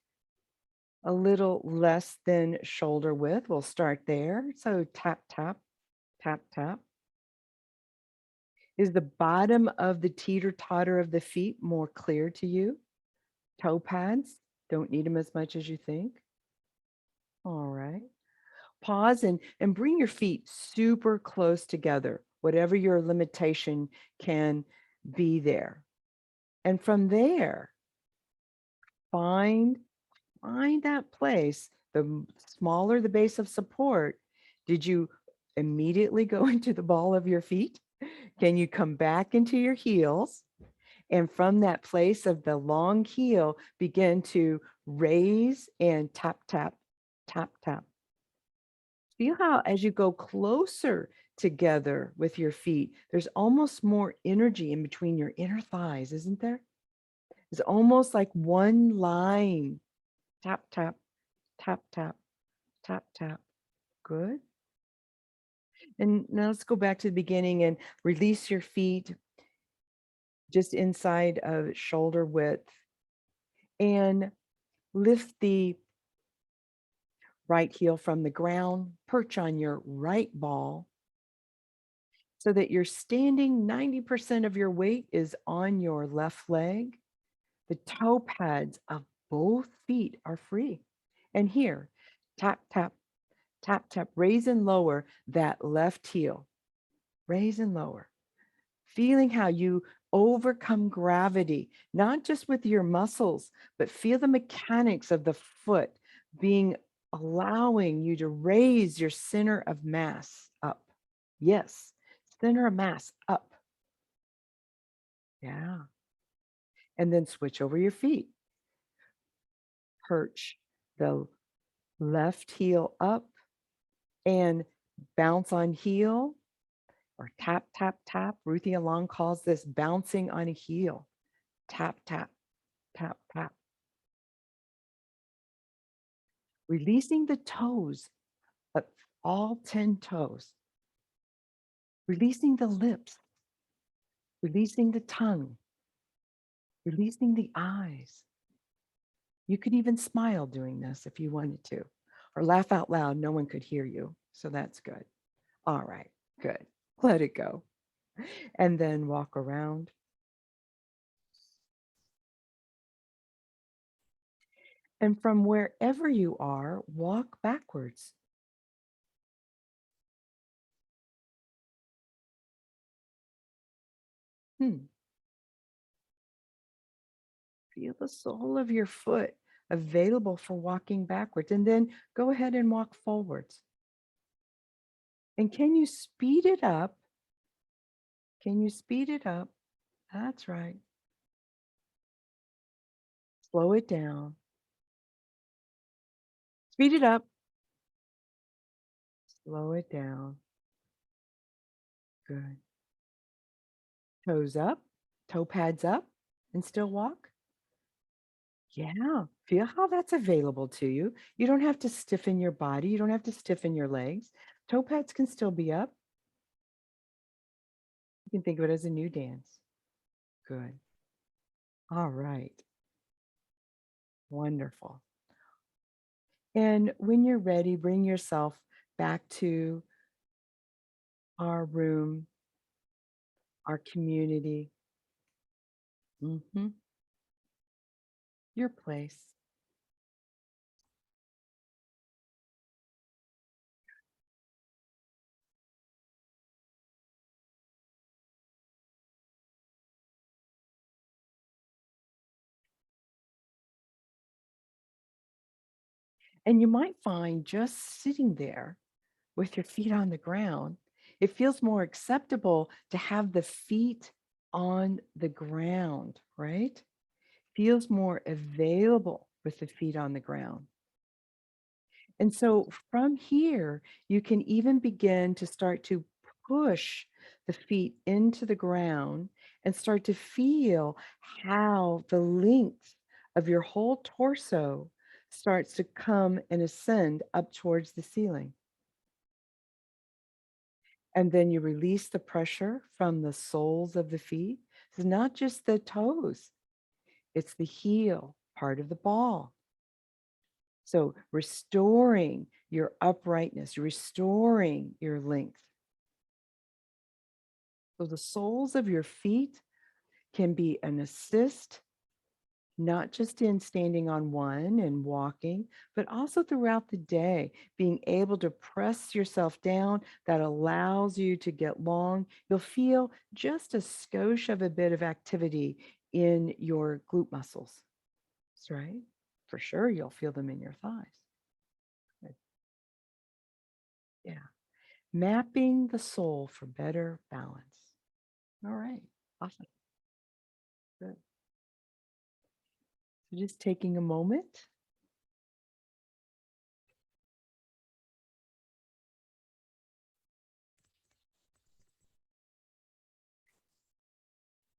a little less than shoulder width. We'll start there. So tap, tap, tap, tap. Is the bottom of the teeter-totter of the feet more clear to you? Toe pads, don't need them as much as you think. All right. Pause and bring your feet super close together, whatever your limitation can be there. And from there, find that place. The smaller the base of support, did you immediately go into the ball of your feet? Can you come back into your heels? And from that place of the long heel, begin to raise and tap, tap, tap, tap. Feel how as you go closer together with your feet, there's almost more energy in between your inner thighs, isn't there? It's almost like one line. Tap, tap, tap, tap, tap, tap. Good. And now let's go back to the beginning and release your feet just inside of shoulder width and lift the right heel from the ground, perch on your right ball so that you're standing 90% of your weight is on your left leg. The toe pads of both feet are free. And here, tap, tap, tap, tap, raise and lower that left heel. Raise and lower. Feeling how you overcome gravity, not just with your muscles, but feel the mechanics of the foot being allowing you to raise your center of mass up. Yes, center of mass up. Yeah. And then switch over your feet. Perch the left heel up and bounce on heel or tap, tap, tap. Ruthie Long calls this bouncing on a heel. Tap, tap, tap, tap. Releasing the toes, all 10 toes. Releasing the lips, releasing the tongue, releasing the eyes. You could even smile doing this if you wanted to, or laugh out loud. No one could hear you. So that's good. All right, good. Let it go. And then walk around. And from wherever you are, walk backwards. Feel the sole of your foot available for walking backwards. And then go ahead and walk forwards. And can you speed it up? Can you speed it up? That's right. Slow it down. Speed it up. Slow it down. Good. Toes up, toe pads up, and still walk. Yeah, feel how that's available to you. You don't have to stiffen your body. You don't have to stiffen your legs. Toe pads can still be up. You can think of it as a new dance. Good. All right. Wonderful. And when you're ready, bring yourself back to our room, our community, your place. And you might find just sitting there with your feet on the ground, it feels more acceptable to have the feet on the ground, right? Feels more available with the feet on the ground. And so from here, you can even begin to start to push the feet into the ground and start to feel how the length of your whole torso starts to come and ascend up towards the ceiling. And then you release the pressure from the soles of the feet. It's not just the toes, it's the heel, part of the ball. So restoring your uprightness, restoring your length. So the soles of your feet can be an assist, not just in standing on one and walking, but also throughout the day, being able to press yourself down that allows you to get long. You'll feel just a skosh of a bit of activity in your glute muscles. That's right. For sure, you'll feel them in your thighs. Good. Yeah. Mapping the soul for better balance. All right. Awesome. Good. So just taking a moment.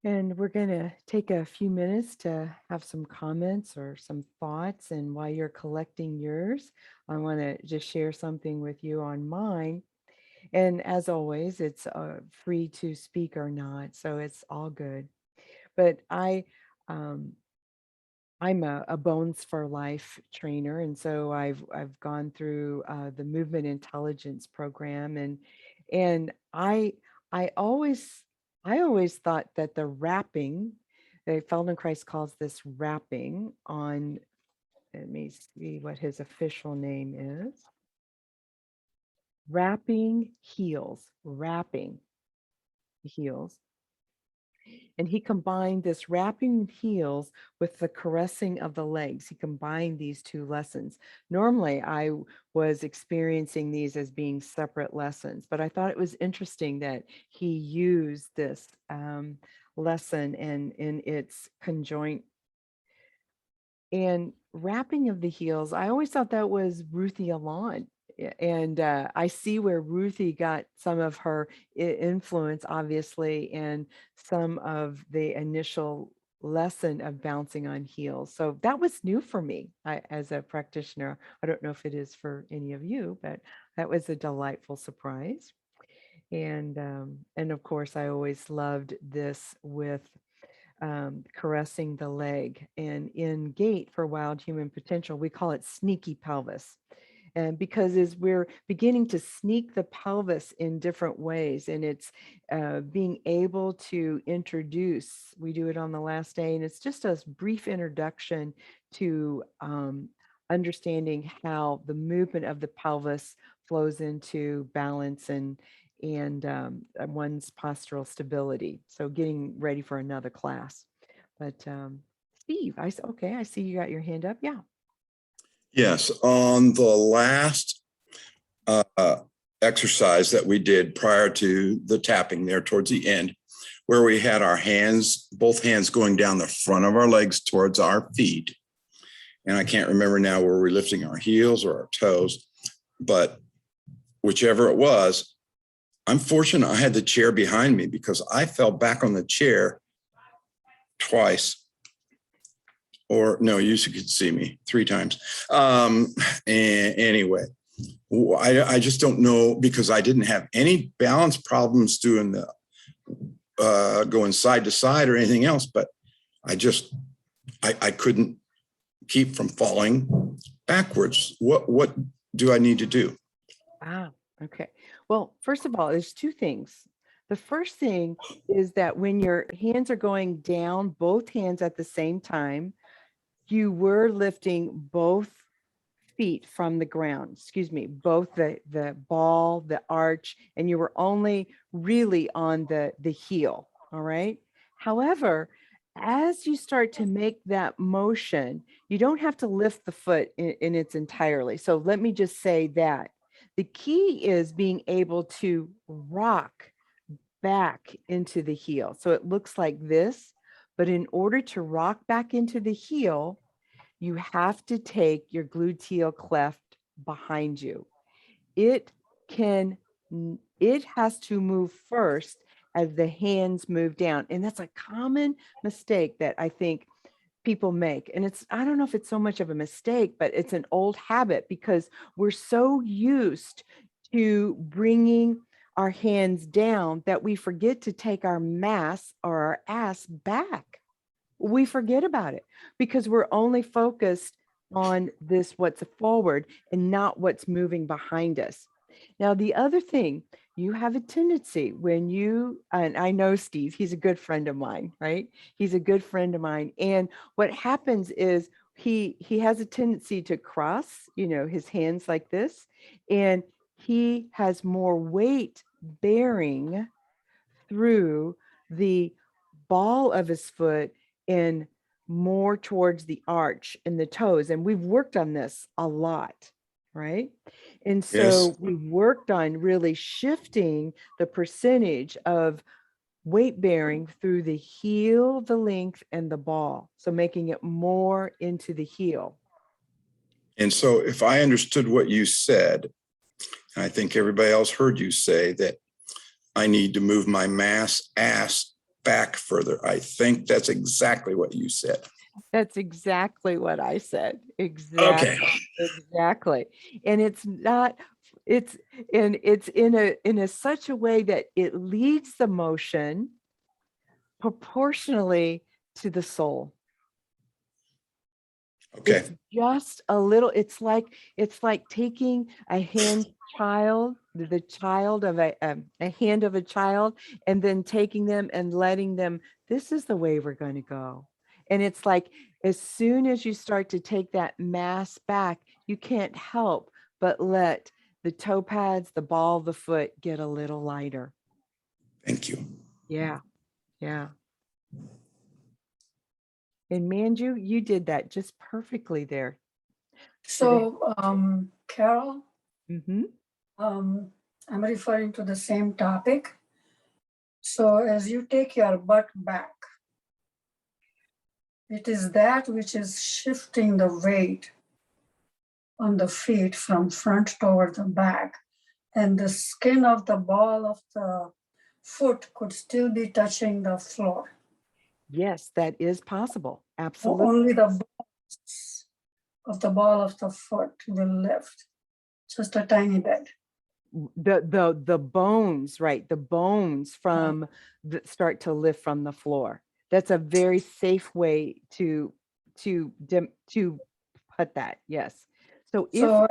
And we're going to take a few minutes to have some comments or some thoughts. And while you're collecting yours, I want to just share something with you on mine. And as always, it's free to speak or not, so it's all good. But um, I'm a Bones for Life trainer, and so I've gone through the movement intelligence program, and I always thought that the wrapping, Feldenkrais calls this wrapping on. Let me see what his official name is. Wrapping heels. And he combined this wrapping heels with the caressing of the legs. He combined these two lessons. Normally, I was experiencing these as being separate lessons, but I thought it was interesting that he used this lesson and in its conjoint. And wrapping of the heels, I always thought that was Ruthie Alon. And I see where Ruthie got some of her influence, obviously, and some of the initial lesson of bouncing on heels. So that was new for me as a practitioner. I don't know if it is for any of you, but that was a delightful surprise. And of course, I always loved this with caressing the leg. And in gait for wild human potential, we call it sneaky pelvis. And because as we're beginning to sneak the pelvis in different ways, and it's being able to introduce, we do it on the last day, and it's just a brief introduction to understanding how the movement of the pelvis flows into balance and one's postural stability. So getting ready for another class. But Steve, okay, I see you got your hand up. Yeah. Yes, on the last exercise that we did prior to the tapping there towards the end, where we had our hands, both hands going down the front of our legs towards our feet. And I can't remember now, were we lifting our heels or our toes, but whichever it was, I'm fortunate I had the chair behind me because I fell back on the chair twice. Or no, you could see me 3 times. And anyway, I just don't know because I didn't have any balance problems doing the going side to side or anything else, but I couldn't keep from falling backwards. What do I need to do? Ah, okay. Well, first of all, there's 2 things. The first thing is that when your hands are going down, both hands at the same time, you were lifting both feet from the ground, excuse me, both the ball, the arch, and you were only really on the heel, all right? However, As you start to make that motion, you don't have to lift the foot in its entirely. So let me just say that the key is being able to rock back into the heel. So it looks like this, but in order to rock back into the heel, you have to take your gluteal cleft behind you. It it has to move first as the hands move down. And that's a common mistake that I think people make. And I don't know if it's so much of a mistake, but it's an old habit because we're so used to bringing our hands down that we forget to take our mass or our ass back. We forget about it because we're only focused on this, what's forward and not what's moving behind us. Now, the other thing, you have a tendency when and I know Steve, he's a good friend of mine, right? He's a good friend of mine. And what happens is he has a tendency to cross, his hands like this, and he has more weight bearing through the ball of his foot and more towards the arch and the toes. And we've worked on this a lot, right? And Yes. so we've worked on really shifting the percentage of weight bearing through the heel, the length, and the ball. So making it more into the heel. And so if I understood what you said, and I think everybody else heard you say that I need to move my ass back further. I think that's exactly what you said. That's exactly what I said. Okay. Exactly. And it's not, it's in a such a way that it leads the motion proportionally to the soul. Okay. It's just a little, it's like taking a child, the child of a hand of a child, and then taking them and letting them, this is the way we're going to go. And it's like, as soon as you start to take that mass back, you can't help but let the toe pads, the ball of the foot get a little lighter. Thank you. Yeah. Yeah. And Manju, you did that just perfectly there. So, Carol, Mm-hmm. I'm referring to the same topic. So as you take your butt back, it is that which is shifting the weight on the feet from front toward the back. And the skin of the ball of the foot could still be touching the floor. Yes, that is possible. Absolutely. Only the bones of the ball of the foot will lift, just a tiny bit. The bones, right? The bones from start to lift from the floor. That's a very safe way to put that. Yes. So if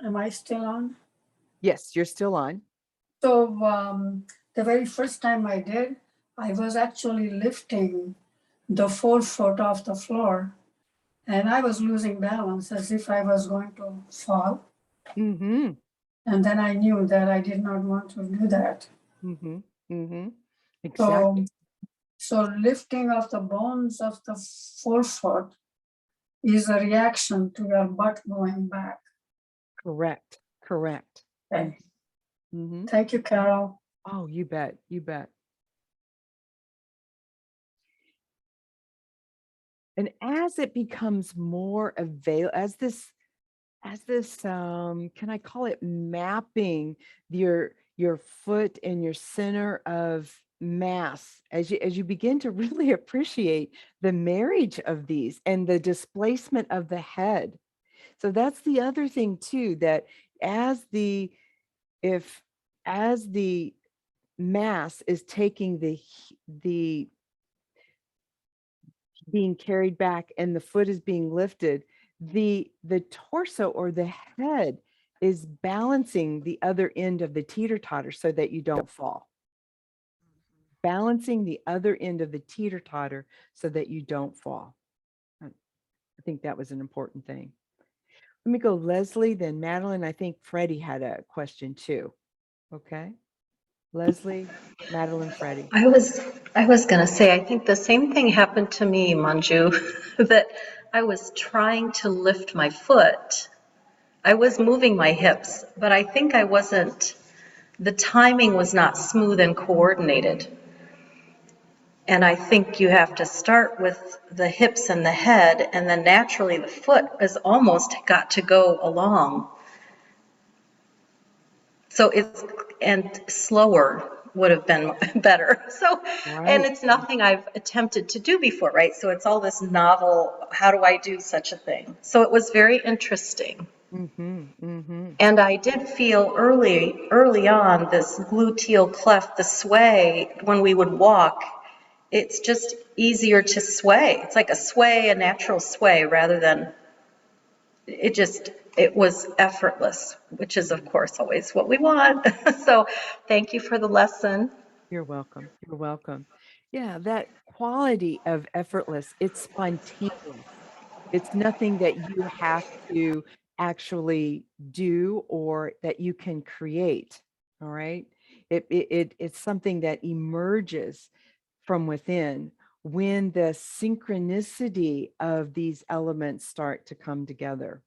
am I still on? Yes, you're still on. So the very first time I did, I was actually lifting the forefoot off the floor, and I was losing balance as if I was going to fall. Mm-hmm. And then I knew that I did not want to do that. Mm-hmm. Mm-hmm. Exactly. So lifting of the bones of the forefoot is a reaction to your butt going back. Correct. Correct. Okay. Mm-hmm. Thank you, Carol. Oh, you bet. You bet. And as it becomes more available, as this can I call it mapping your foot and your center of mass, as you begin to really appreciate the marriage of these and the displacement of the head. So that's the other thing too, that as the mass is taking the being carried back and the foot is being lifted, the torso or the head is balancing the other end of the teeter-totter so that you don't fall. Balancing the other end of the teeter-totter so that you don't fall. I think that was an important thing. Let me go Leslie, then Madeline. I think Freddie had a question too. Okay. Leslie, Madeline, Freddie. I was gonna say, I think the same thing happened to me, Manju, that I was trying to lift my foot. I was moving my hips, but I think I wasn't, the timing was not smooth and coordinated. And I think you have to start with the hips and the head, and then naturally the foot has almost got to go along. So it's, and slower would have been better. So, and Right. it's nothing I've attempted to do before, right? So it's all this novel, how do I do such a thing? So it was very interesting. Mm-hmm. Mm-hmm. And I did feel early on this gluteal cleft, the sway, when we would walk, it's just easier to sway. It's like a sway, a natural sway, rather than, it was effortless, which is of course always what we want. So thank you for the lesson. You're welcome. You're welcome. Yeah, that quality of effortless, it's spontaneous. It's nothing that you have to actually do or that you can create. All right. It's something that emerges from within when the synchronicity of these elements start to come together.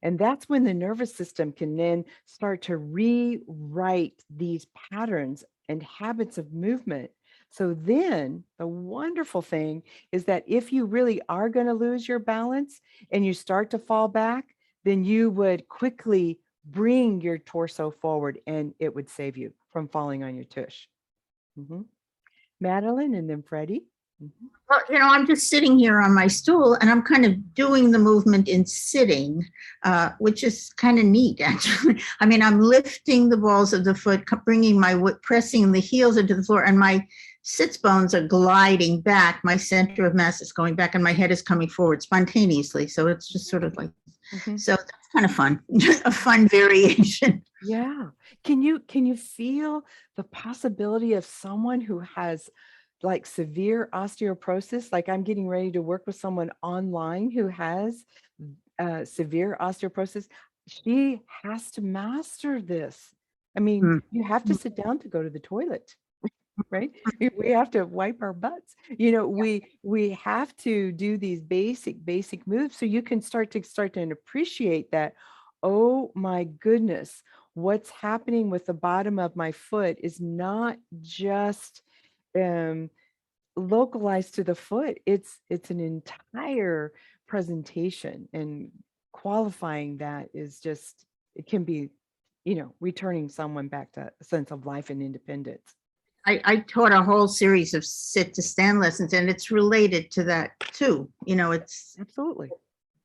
And that's when the nervous system can then start to rewrite these patterns and habits of movement. So then the wonderful thing is that if you really are going to lose your balance and you start to fall back, then you would quickly bring your torso forward and it would save you from falling on your tush. Mhm. Madeline and then Freddie. Mhm. Well, I'm just sitting here on my stool and I'm kind of doing the movement in sitting, which is kind of neat, actually. I mean, I'm lifting the balls of the foot, bringing pressing the heels into the floor, and my sits bones are gliding back. My center of mass is going back and my head is coming forward spontaneously. So it's just sort of like, Mhm. so that's kind of fun, a fun variation. Yeah. Can you feel the possibility of someone who has like severe osteoporosis? Like I'm getting ready to work with someone online who has severe osteoporosis. She has to master this. I mean, Mm. you have to sit down to go to the toilet, right? We have to wipe our butts. We have to do these basic moves so you can start to appreciate that. Oh my goodness, what's happening with the bottom of my foot is not just um, localized to the foot. It's an entire presentation, and qualifying that is just, it can be, returning someone back to a sense of life and independence. I taught a whole series of sit to stand lessons, and it's related to that too. It's, Absolutely.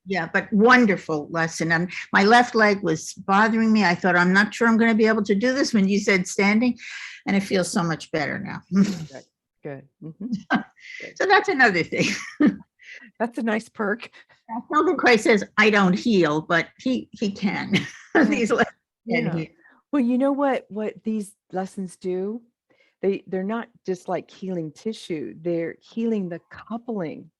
yeah, but wonderful lesson. And my left leg was bothering me. I thought, I'm not sure I'm going to be able to do this when you said standing, and it feels so much better now. Good. Mhm. So that's another thing. That's a nice perk. Feldenkrais says, I don't heal, but he can. These lessons can Yeah. heal. Well, you know what these lessons do? They're not just like healing tissue, they're healing the coupling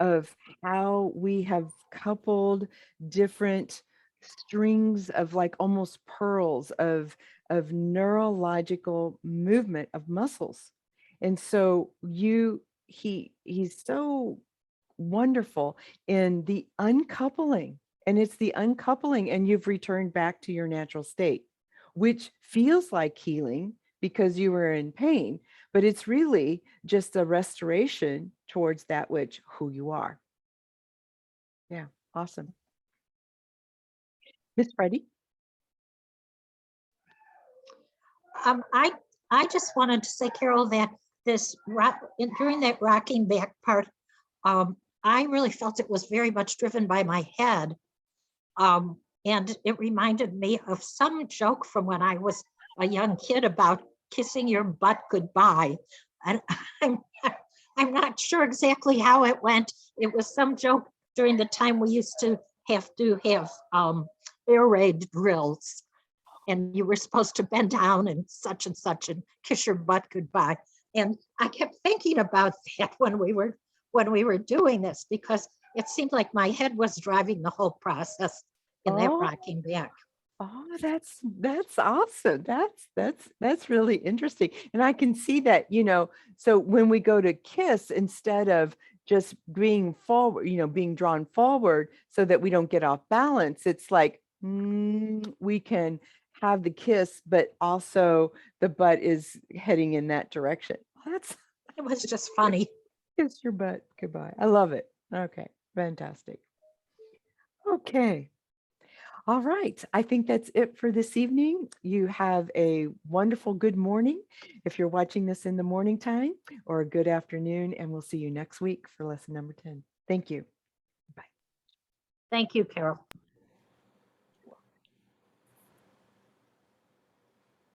of how we have coupled different strings of like almost pearls of neurological movement of muscles. And so he's so wonderful in the uncoupling, and it's the uncoupling and you've returned back to your natural state, which feels like healing because you were in pain, but it's really just a restoration towards that which who you are. Yeah, awesome. Miss Freddie. I just wanted to say, Carol, that during that rocking back part, I really felt it was very much driven by my head. And it reminded me of some joke from when I was a young kid about kissing your butt goodbye. And I'm not sure exactly how it went. It was some joke during the time we used to have air raid drills. And you were supposed to bend down and such and kiss your butt goodbye. And I kept thinking about that when we were doing this, because it seemed like my head was driving the whole process in that Oh, rocking back. Oh, that's awesome. That's really interesting. And I can see that, so when we go to kiss, instead of just being forward, being drawn forward so that we don't get off balance, it's like we can have the kiss, but also the butt is heading in that direction. That's It was just funny. kiss your butt goodbye. I love it. Okay, fantastic. Okay. All right. I think that's it for this evening. You have a wonderful good morning if you're watching this in the morning time, or a good afternoon, and we'll see you next week for lesson number 10. Thank you. Bye. Thank you, Carol.